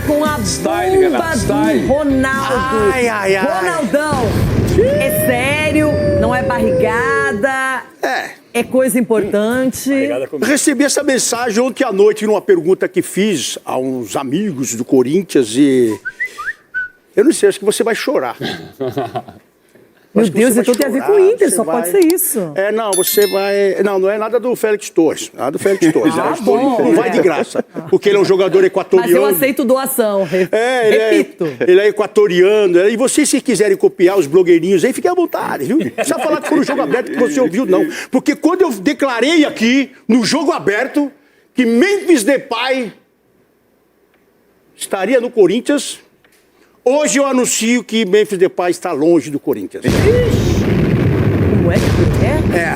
com a bomba do Ronaldo. Ai. Ronaldão, é sério, não é barrigada, é coisa importante. Recebi essa mensagem ontem à noite numa pergunta que fiz a uns amigos do Corinthians e... Eu não sei, acho que você vai chorar. Meu Deus, então tem a ver com o Inter, só pode ser isso. Não, você vai... Não é nada do Félix Torres. Nada do Félix Torres. Bom. Não vai de graça. Porque ele é um jogador equatoriano. Mas eu aceito doação, repito. Ele é equatoriano. E vocês, se quiserem copiar os blogueirinhos aí, fiquem à vontade, viu? Não precisa falar que foi no jogo aberto que você ouviu, não. Porque quando eu declarei aqui, no jogo aberto, que Memphis Depay estaria no Corinthians... Hoje eu anuncio que Memphis Depay está longe do Corinthians. Como é que é?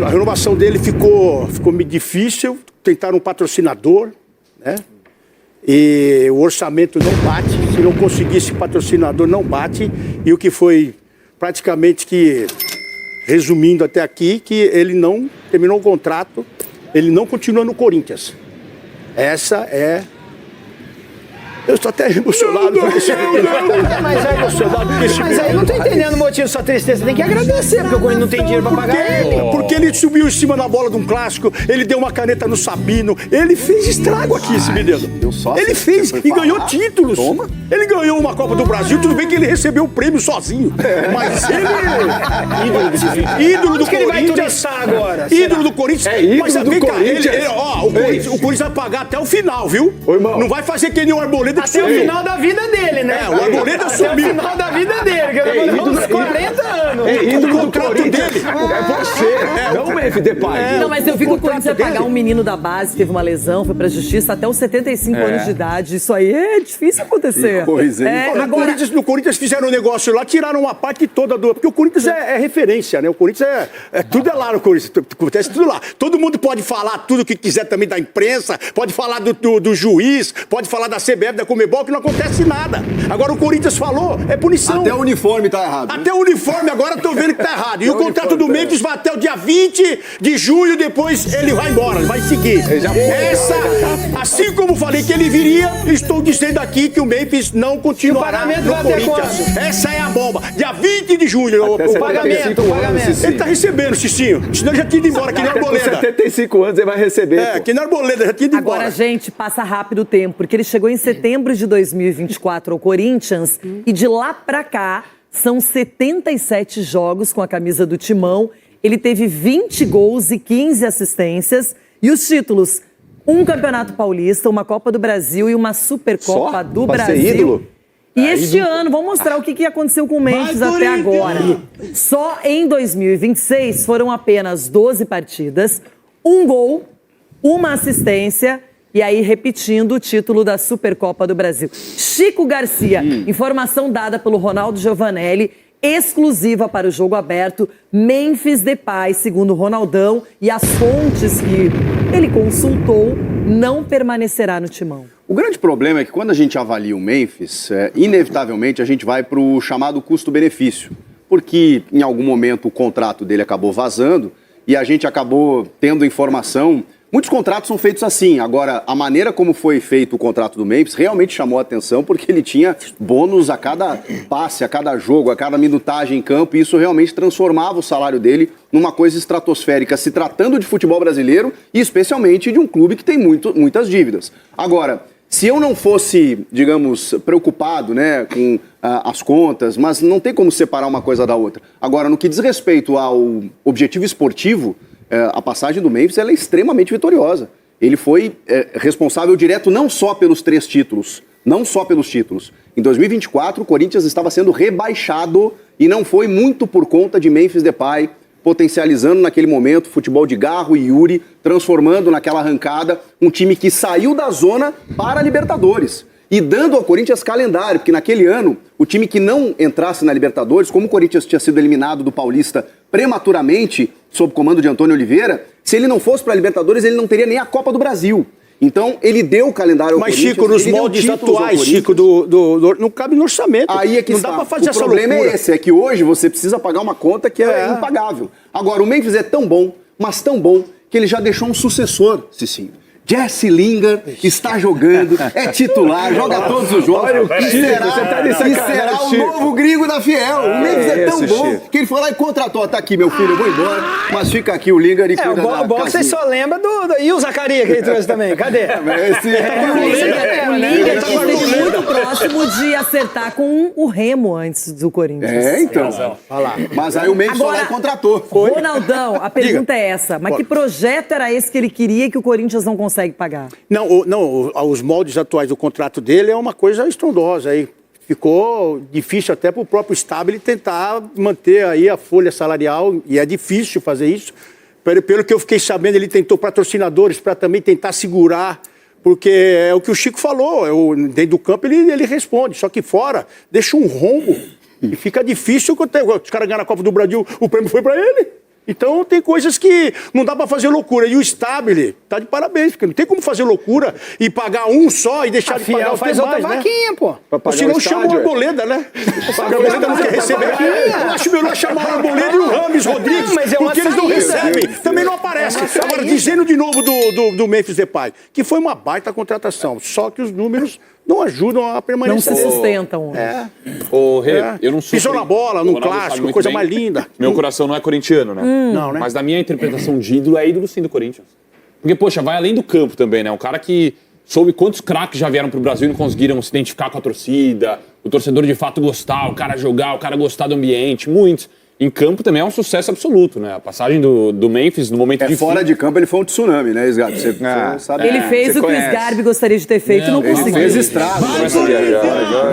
A renovação dele ficou meio difícil. Tentaram um patrocinador, né? E o orçamento não bate. Se não conseguir esse patrocinador, não bate. E o que foi praticamente que, resumindo até aqui, que ele não terminou o contrato, ele não continua no Corinthians. Essa é... Eu estou até emocionado. Mas aí eu não estou entendendo o motivo da sua tristeza. Tem que agradecer, porque o Corinthians não tem dinheiro para pagar ele. Porque ele subiu em cima da bola de um clássico, ele deu uma caneta no Sabino, ele fez estrago aqui, esse menino. Ele fez e ganhou títulos. Toma. Ele ganhou uma Copa do Brasil, tudo bem que ele recebeu o prêmio sozinho. Mas ele... Ídolo do Onde que ele vai Corinthians. turistar agora? Ídolo do Corinthians. Ídolo do Corinthians. O Corinthians vai pagar até o final, viu? Ô, irmão. Não vai fazer que nem o Arboleda. Até o final da vida dele, né? O Arboleda Até subiu. o final da vida dele, que ele demorou uns 40 anos. É ídolo do contrato Corinthians. dele. É você, não o Memphis Depay. Não, mas eu vi que o Corinthians vai dele. pagar um menino da base, teve uma lesão, foi pra justiça até os 75 anos de idade. Isso aí é difícil acontecer. Que coisa, hein? No Corinthians fizeram um negócio lá, tiraram uma parte toda do... Porque o Corinthians é referência, né? O Corinthians tudo é lá no Corinthians, acontece tudo lá. Todo mundo pode falar tudo o que quiser também da imprensa, pode falar do juiz, pode falar da CBF, da Conmebol, que não acontece nada. Agora o Corinthians falou, é punição. Até o uniforme tá errado. Até o uniforme agora tô vendo que tá errado. E o contrato do Memphis vai até o dia 20 de junho, depois ele vai embora, ele vai seguir. Assim como falei que ele viria, estou dizendo aqui que o Memphis não continuará no Corinthians. Essa é a bomba. Dia 20 de junho, o pagamento. Ele tá recebendo, Cicinho. Senão ele já tinha ido embora, que nem Arboleda. Com 75 anos ele vai receber. Que nem Arboleda, já tinha ido embora. Agora, gente, passa rápido o tempo, porque ele chegou em setembro de 2024 ao Corinthians e de lá pra cá são 77 jogos com a camisa do Timão. Ele teve 20 gols e 15 assistências. E os títulos: um Campeonato Paulista, uma Copa do Brasil e uma Supercopa do Brasil. Ser ídolo? E este ano, vamos mostrar o que aconteceu com o Memphis até agora. Só em 2026 foram apenas 12 partidas, um gol, uma assistência. E aí, repetindo o título da Supercopa do Brasil. Chico Garcia, informação dada pelo Ronaldo Giovanelli, exclusiva para o Jogo Aberto. Memphis Depay, segundo Ronaldão, e as fontes que ele consultou, não permanecerá no Timão. O grande problema é que quando a gente avalia o Memphis, inevitavelmente a gente vai para o chamado custo-benefício. Porque em algum momento o contrato dele acabou vazando e a gente acabou tendo informação... Muitos contratos são feitos assim. Agora, a maneira como foi feito o contrato do Memphis realmente chamou a atenção porque ele tinha bônus a cada passe, a cada jogo, a cada minutagem em campo e isso realmente transformava o salário dele numa coisa estratosférica, se tratando de futebol brasileiro e especialmente de um clube que tem muitas dívidas. Agora, se eu não fosse, digamos, preocupado, né, com as contas, mas não tem como separar uma coisa da outra. Agora, no que diz respeito ao objetivo esportivo, a passagem do Memphis ela é extremamente vitoriosa. Ele foi responsável direto não só pelos 3 títulos, não só pelos títulos. Em 2024, o Corinthians estava sendo rebaixado e não foi muito por conta de Memphis Depay, potencializando naquele momento futebol de Garro e Yuri, transformando naquela arrancada um time que saiu da zona para a Libertadores. E dando ao Corinthians calendário, porque naquele ano, o time que não entrasse na Libertadores, como o Corinthians tinha sido eliminado do Paulista prematuramente, sob comando de Antônio Oliveira, se ele não fosse para a Libertadores, ele não teria nem a Copa do Brasil. Então, ele deu o calendário ao Corinthians. Mas, Chico, nos moldes atuais, Chico, não cabe no orçamento. Aí é que não dá para fazer essa loucura. O problema é esse, é que hoje você precisa pagar uma conta que é impagável. Agora, o Memphis é tão bom, mas tão bom, que ele já deixou um sucessor, Cicinho. Jesse Lingard está jogando, é titular, joga todos os jogos. Olha o Chico, você tá de E sacanagem, será o Chico. novo gringo da Fiel. O Memphis é tão isso, bom Chico. que ele foi lá e contratou. Tá aqui, meu filho, eu vou embora, mas fica aqui o Lingard e É, cuida da o bom que vocês casinha. só lembram E o Zacarias que ele trouxe também? Cadê? O Lingard esteve muito próximo de acertar com o Remo antes do Corinthians. É, então. Mas aí o Memphis foi lá e contratou. Ronaldão, a pergunta é essa. Mas que projeto era esse que ele queria que o Corinthians não consegue pagar? Não, os moldes atuais do contrato dele é uma coisa estrondosa aí. Ficou difícil até para o próprio Stabile tentar manter aí a folha salarial, e é difícil fazer isso. Pelo que eu fiquei sabendo, ele tentou patrocinadores para também tentar segurar, porque é o que o Chico falou, dentro do campo ele responde, só que fora deixa um rombo e fica difícil. Os caras ganham a Copa do Brasil, o prêmio foi para ele. Então tem coisas que não dá para fazer loucura. E o Stabile tá de parabéns, porque não tem como fazer loucura e pagar um só e deixar de pagar Fiel os faz demais, outra né? vaquinha, pô. Ou senão chama o Arboleda, né? O Arboleda não quer receber. Eu acho melhor chamar o Arboleda e o Rames Rodrigues, Mas é uma porque eles não saída. recebem. Também não aparecem. Agora, dizendo de novo do Memphis Depay, que foi uma baita contratação, só que os números não ajudam a Não permanecer. se sustentam. Ô, Rê, eu não sou... Pisou na bola, num O Ronaldo sabe clássico, muito coisa bem. mais linda. Meu coração não é corintiano, né? Não, né? Mas na minha interpretação de ídolo, é ídolo sim do Corinthians. Porque, poxa, vai além do campo também, né? Um cara que soube quantos craques já vieram pro Brasil e não conseguiram se identificar com a torcida, o torcedor de fato gostar, o cara jogar, o cara gostar do ambiente, muitos. Em campo também é um sucesso absoluto, né? A passagem do Memphis no momento de Fora de campo ele foi um tsunami, né, Sgarbi? Você sabe. Ele fez o que o Sgarbi gostaria de ter feito e não Ele conseguiu. fez estrago.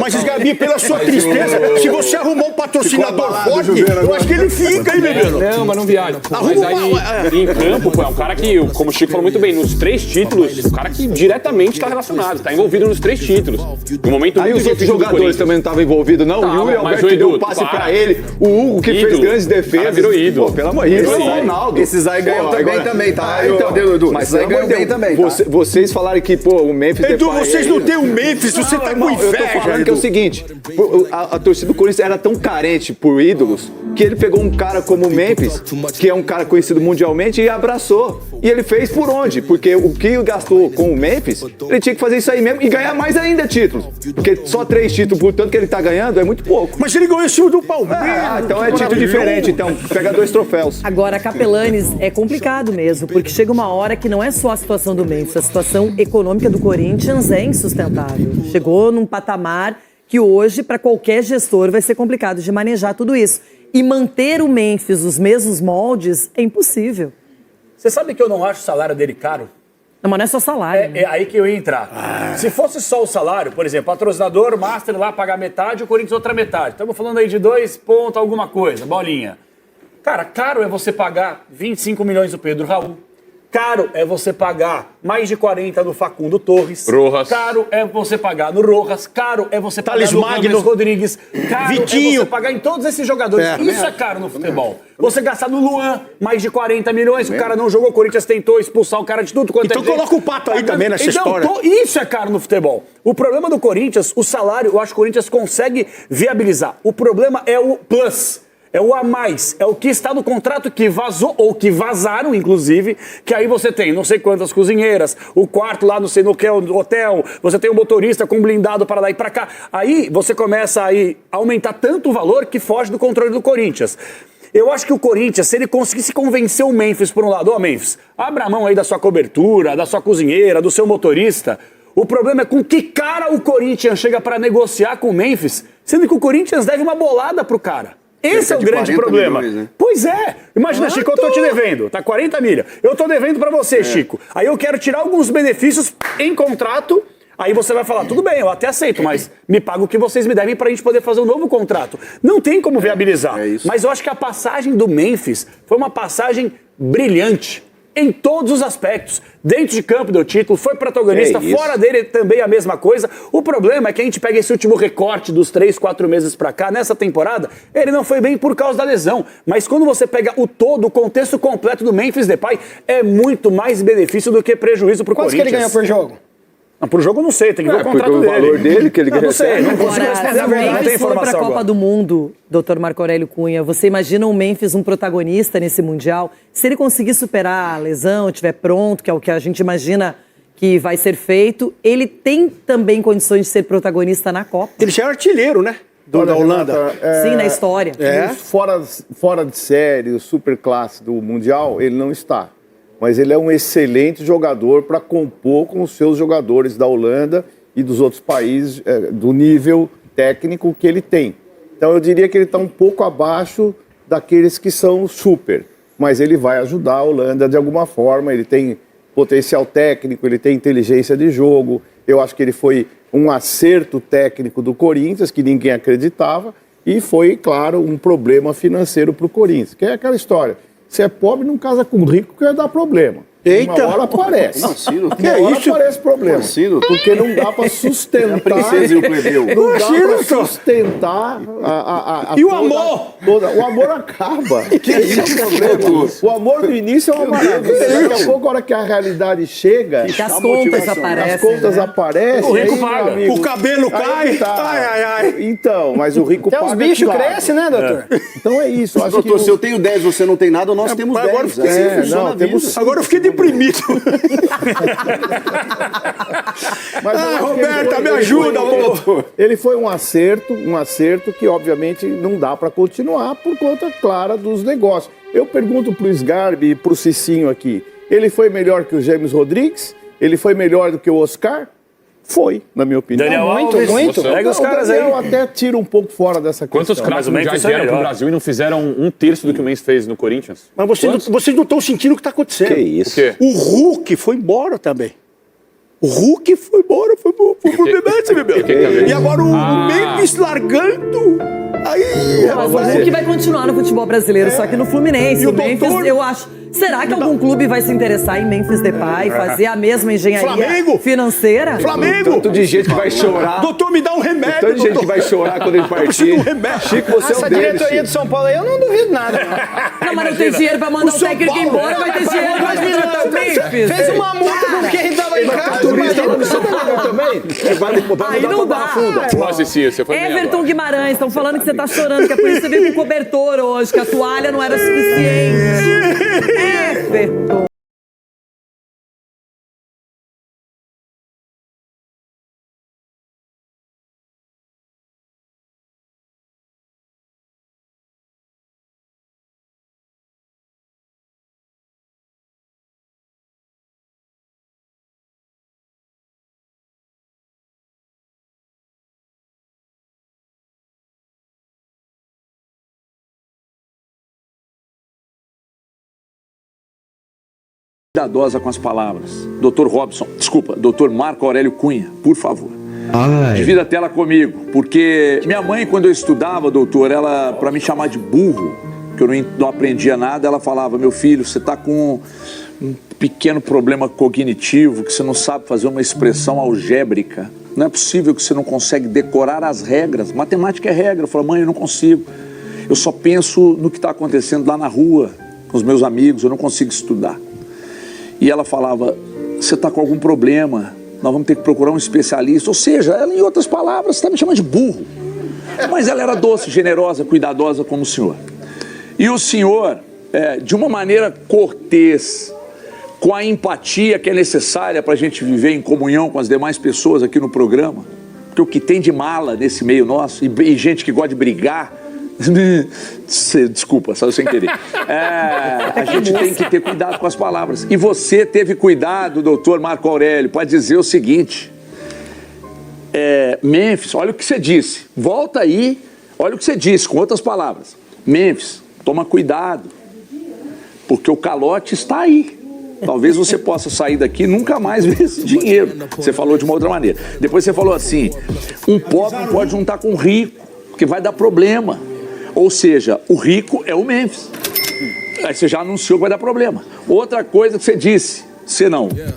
Mas, Gabi, pela sua tristeza, se você arrumar um patrocinador forte, eu acho que ele fica, hein, Bebeiro? Não, mas não viaja. Mas aí, em campo, pô, é um cara que, como o Chico falou muito bem, nos 3 títulos, o cara que diretamente está relacionado, está envolvido nos 3 títulos. No momento Aí muito os outros difícil do jogadores Corinthians. também não estavam envolvidos, não. Tava, O Yuri mas Alberto o Edu, deu um passe para. pra ele. O Hugo, que fez Ídolo. grandes defesas. Cara, virou ídolo. Pô, pelo amor de Deus. Virou Esse ídolo. Ronaldo. Esses aí ganham também, tá? Então, Mas aí ganham bem também, tá? Vocês falaram que, pô, o Memphis... Edu, Depay vocês é não ídolo. têm o Memphis, você tá com Eu tô inveja, falando que é o Edu. seguinte, a torcida do Corinthians era tão carente por ídolos que ele pegou um cara como o Memphis, que é um cara conhecido mundialmente, e abraçou. E ele fez por onde? Porque o que gastou com o Memphis, ele tinha que fazer isso aí mesmo e ganhar mais ainda títulos. Porque só 3 títulos, por tanto que ele tá ganhando, é muito pouco. Mas ele ganhou em cima do Palmeiras. Então é título diferente, então pega 2 troféus. Agora, Capelanes, é complicado mesmo, porque chega uma hora que não é só a situação do Memphis, a situação econômica do Corinthians é insustentável. Chegou num patamar que hoje, para qualquer gestor, vai ser complicado de manejar tudo isso. E manter o Memphis os mesmos moldes é impossível. Você sabe que eu não acho o salário dele caro? Não, mas não é só salário. né? É aí que eu ia entrar. Se fosse só o salário, por exemplo, patrocinador, master lá pagar metade, o Corinthians outra metade. Estamos falando aí de 2 pontos alguma coisa, bolinha. Cara, caro é você pagar 25 milhões do Pedro Raul. Caro é você pagar mais de 40 no Facundo Torres. Rojas. Caro é você pagar no Rojas. Caro é você pagar Thales no Magno. Rames Rodrigues. Caro Vitinho. é você pagar em todos esses jogadores. Isso é caro no futebol. Você gastar no Luan mais de 40 milhões, o cara não jogou, o Corinthians tentou expulsar o cara de tudo quanto Então é jeito. coloca o Pato aí também nessa história. Isso é caro no futebol. O problema do Corinthians, o salário, eu acho que o Corinthians consegue viabilizar. O problema é o plus. É o a mais, é o que está no contrato que vazou, ou que vazaram, inclusive, que aí você tem não sei quantas cozinheiras, o quarto lá não sei no que hotel, você tem um motorista com blindado para lá e para cá. Aí você começa a aumentar tanto o valor que foge do controle do Corinthians. Eu acho que o Corinthians, se ele conseguisse convencer o Memphis por um lado, ó, Memphis, abra a mão aí da sua cobertura, da sua cozinheira, do seu motorista. O problema é com que cara o Corinthians chega para negociar com o Memphis, sendo que o Corinthians deve uma bolada pro cara. Esse é o de grande 40 problema. milhões, né? Pois é. Imagina, Chico, eu tô te devendo. Tá 40 milha. Eu tô devendo pra você, Chico. Aí eu quero tirar alguns benefícios em contrato. Aí você vai falar, tudo bem, eu até aceito, mas me paga o que vocês me devem pra gente poder fazer um novo contrato. Não tem como viabilizar. É isso. Mas eu acho que a passagem do Memphis foi uma passagem brilhante. Em todos os aspectos. Dentro de campo deu título, foi protagonista, fora dele também a mesma coisa. O problema é que a gente pega esse último recorte dos 3, 4 meses pra cá, nessa temporada, ele não foi bem por causa da lesão. Mas quando você pega o todo, o contexto completo do Memphis Depay, é muito mais benefício do que prejuízo pro Quanto que Corinthians. ele ganhou por jogo? Não, por jogo eu não sei, tem que ver o porque contrato o dele. valor dele que ele não sei, recebe. não consigo Agora, responder se a o verdade, não tem Memphis for para a informação Copa agora. do Mundo, Dr. Marco Aurélio Cunha, você imagina o Memphis um protagonista nesse Mundial? Se ele conseguir superar a lesão, estiver pronto, que é o que a gente imagina que vai ser feito, ele tem também condições de ser protagonista na Copa? Ele já é artilheiro, né? Da Holanda. Sim, na história. Fora de série, o superclasse do Mundial, ele não está. Mas ele é um excelente jogador para compor com os seus jogadores da Holanda e dos outros países, do nível técnico que ele tem. Então eu diria que ele está um pouco abaixo daqueles que são super. Mas ele vai ajudar a Holanda de alguma forma, ele tem potencial técnico, ele tem inteligência de jogo. Eu acho que ele foi um acerto técnico do Corinthians, que ninguém acreditava, e foi, claro, um problema financeiro para o Corinthians. Que é aquela história, se é pobre não casa com rico que vai dar problema. Eita! Uma hora aparece. Como assim, doutor? Uma hora aparece problema. Como assim, doutor? Porque não dá para sustentar... A princesa e o plebeu. Não dá para sustentar E o amor? O amor acaba. Que isso, doutor? O amor no início é uma maravilha. Daqui a pouco, a hora que a realidade chega... Que as contas aparecem. As contas aparecem. O rico aí, paga. meu amigo, O cabelo cai. aí tá. Ai. Então, mas o rico Até paga. os bichos claro. crescem, né, doutor? Então é isso. Acho Doutor, que se eu tenho 10 e você não tem nada, nós temos agora 10. fiquei- Assim funciona a vida. Agora eu fiquei deprimido. Mas eu acho que Roberta, me ajuda, amor. Ele foi um acerto que obviamente não dá para continuar por conta clara dos negócios. Eu pergunto pro Sgarbi e pro Cicinho aqui, ele foi melhor que o James Rodrigues? Ele foi melhor do que o Oscar? Foi, na minha opinião. Daniel Muito, Alves, muito. Pega os O caras aí. Daniel até tira um pouco fora dessa questão. Quantos craques o Memphis mundiais é vieram pro melhor. Brasil e não fizeram um terço do que o Memphis fez no Corinthians? Mas vocês não estão sentindo o que está acontecendo. Que isso? O quê? O Hulk foi embora também. O Hulk foi embora, foi pro Fluminense, bebê. E agora o Memphis largando. Aí, Mas o Hulk vai continuar no futebol brasileiro, só que no Fluminense. E o O Memphis, doutor- eu acho... Será que algum clube vai se interessar em Memphis Depay, fazer a mesma engenharia Flamengo? financeira? Flamengo! Tanto de gente que vai chorar. Doutor, me dá um remédio, Tanto de gente doutor. que vai chorar quando ele preciso de partir. um remédio. Chico, você é Essa um deles, diretoria Chico. de São Paulo aí, eu não duvido nada, não. Não, mas não tem dinheiro pra mandar o São técnico Paulo- embora, vai ter dinheiro pra contratar o Memphis. Fez uma multa porque ele tava em casa. Turista lá no São Paulo também. Ele vai Aí mudar não pra dá. Barra Funda. Nossa, Cici, você foi bem Everton agora. Guimarães, estão falando que você tá chorando, que é por isso que você veio com cobertor hoje, que a toalha não era suficiente. Everton. Cuidadosa com as palavras. Dr. Robson, desculpa, Dr. Marco Aurélio Cunha, por favor. Divida a tela comigo, porque minha mãe, quando eu estudava, doutor, ela, para me chamar de burro, que eu não aprendia nada, ela falava, meu filho, você está com um pequeno problema cognitivo, que você não sabe fazer uma expressão algébrica. Não é possível que você não consegue decorar as regras. Matemática é regra. Eu falo, mãe, eu não consigo. Eu só penso no que está acontecendo lá na rua, com os meus amigos, eu não consigo estudar. E ela falava, você está com algum problema, nós vamos ter que procurar um especialista. Ou seja, ela, em outras palavras, está me chamando de burro. Mas ela era doce, generosa, cuidadosa como o senhor. E o senhor, de uma maneira cortês, com a empatia que é necessária para a gente viver em comunhão com as demais pessoas aqui no programa, porque o que tem de mala nesse meio nosso, e gente que gosta de brigar, desculpa, saiu sem querer. A gente tem que ter cuidado com as palavras. E você teve cuidado, doutor Marco Aurélio, para dizer o seguinte: Memphis, olha o que você disse. Volta aí, olha o que você disse, com outras palavras. Memphis, toma cuidado, porque o calote está aí. Talvez você possa sair daqui e nunca mais ver esse dinheiro. Você falou de uma outra maneira. Depois você falou assim: um pobre não pode juntar com um rico, porque vai dar problema. Ou seja, o rico é o Memphis. Aí você já anunciou que vai dar problema. Outra coisa que você disse,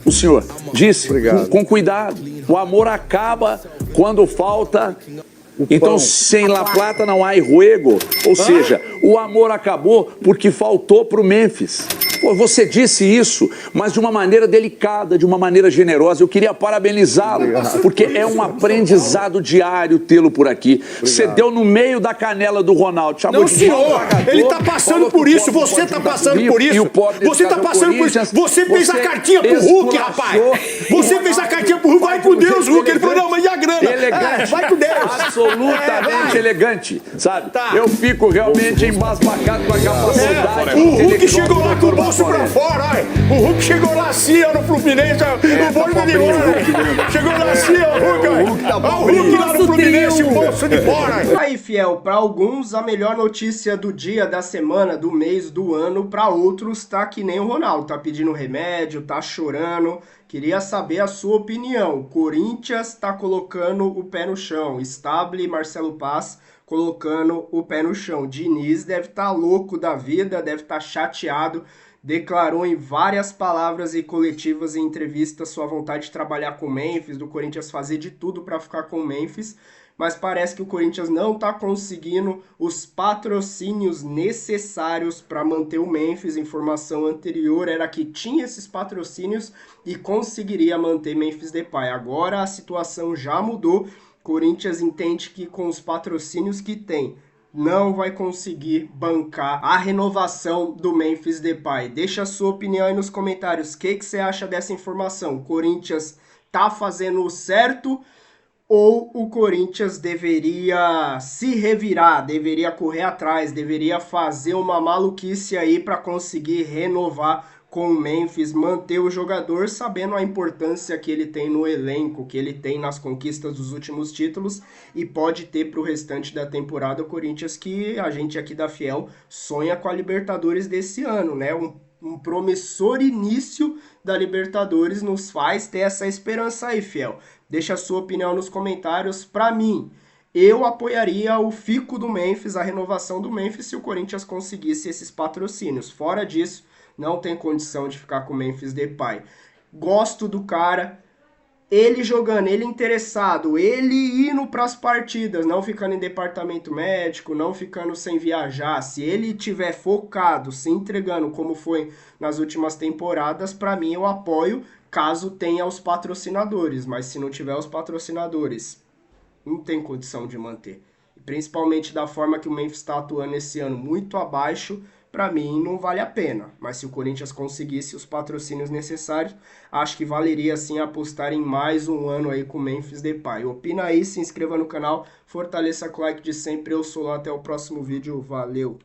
o senhor disse, com cuidado, o amor acaba quando falta Então, sem La Plata não há juego. Ou seja, o amor acabou porque faltou pro Memphis. Pô, você disse isso, mas de uma maneira delicada, de uma maneira generosa. Eu queria parabenizá-lo, porque é um aprendizado diário tê-lo por aqui. Você deu no meio da canela do Ronaldo. Não, senhor, ele tá passando por isso, você tá passando por isso. Você tá passando por isso. Você fez a cartinha pro Hulk, rapaz. Você fez a cartinha pro Hulk, vai com Deus, Hulk. Ele falou, não, mas e a grana? Elegante, vai com Deus. Absolutamente elegante, sabe? Eu fico realmente embasbacado com a capacidade. O Hulk chegou lá com o bolso pra fora, ai. O Hulk chegou lá assim, ó, no Fluminense, o bolso de fora. Chegou lá assim, ó, o Hulk, ó. O Hulk lá no Fluminense, o bolso de fora. Aí, fiel, pra alguns, a melhor notícia do dia, da semana, do mês, do ano, pra outros, tá que nem o Ronaldo, tá pedindo remédio, tá chorando. Queria saber a sua opinião. Corinthians tá colocando o pé no chão. Stable e Marcelo Paz colocando o pé no chão. Diniz deve estar louco da vida, deve estar chateado. Declarou em várias palavras e coletivas e entrevistas sua vontade de trabalhar com o Memphis, do Corinthians fazer de tudo para ficar com o Memphis. Mas parece que o Corinthians não está conseguindo os patrocínios necessários para manter o Memphis. Informação anterior era que tinha esses patrocínios e conseguiria manter Memphis Depay. Agora a situação já mudou. Corinthians entende que com os patrocínios que tem, não vai conseguir bancar a renovação do Memphis Depay. Deixa a sua opinião aí nos comentários. O que você acha dessa informação? O Corinthians tá fazendo o certo? Ou o Corinthians deveria se revirar, deveria correr atrás, deveria fazer uma maluquice aí para conseguir renovar com o Memphis, manter o jogador, sabendo a importância que ele tem no elenco, que ele tem nas conquistas dos últimos títulos e pode ter para o restante da temporada. O Corinthians, que a gente aqui da Fiel sonha com a Libertadores desse ano, né? Um promissor início da Libertadores nos faz ter essa esperança aí, Fiel. Deixa a sua opinião nos comentários. Para mim, eu apoiaria o fico do Memphis, a renovação do Memphis, se o Corinthians conseguisse esses patrocínios. Fora disso, não tem condição de ficar com o Memphis Depay. Gosto do cara, ele jogando, ele interessado, ele indo para as partidas, não ficando em departamento médico, não ficando sem viajar. Se ele tiver focado, se entregando como foi nas últimas temporadas, para mim eu apoio, caso tenha os patrocinadores. Mas se não tiver os patrocinadores, não tem condição de manter. E principalmente da forma que o Memphis está atuando esse ano, muito abaixo, para mim não vale a pena. Mas se o Corinthians conseguisse os patrocínios necessários, acho que valeria sim apostar em mais um ano aí com o Memphis Depay. Opina aí, se inscreva no canal, fortaleça com o like de sempre. Eu sou lá, até o próximo vídeo, valeu!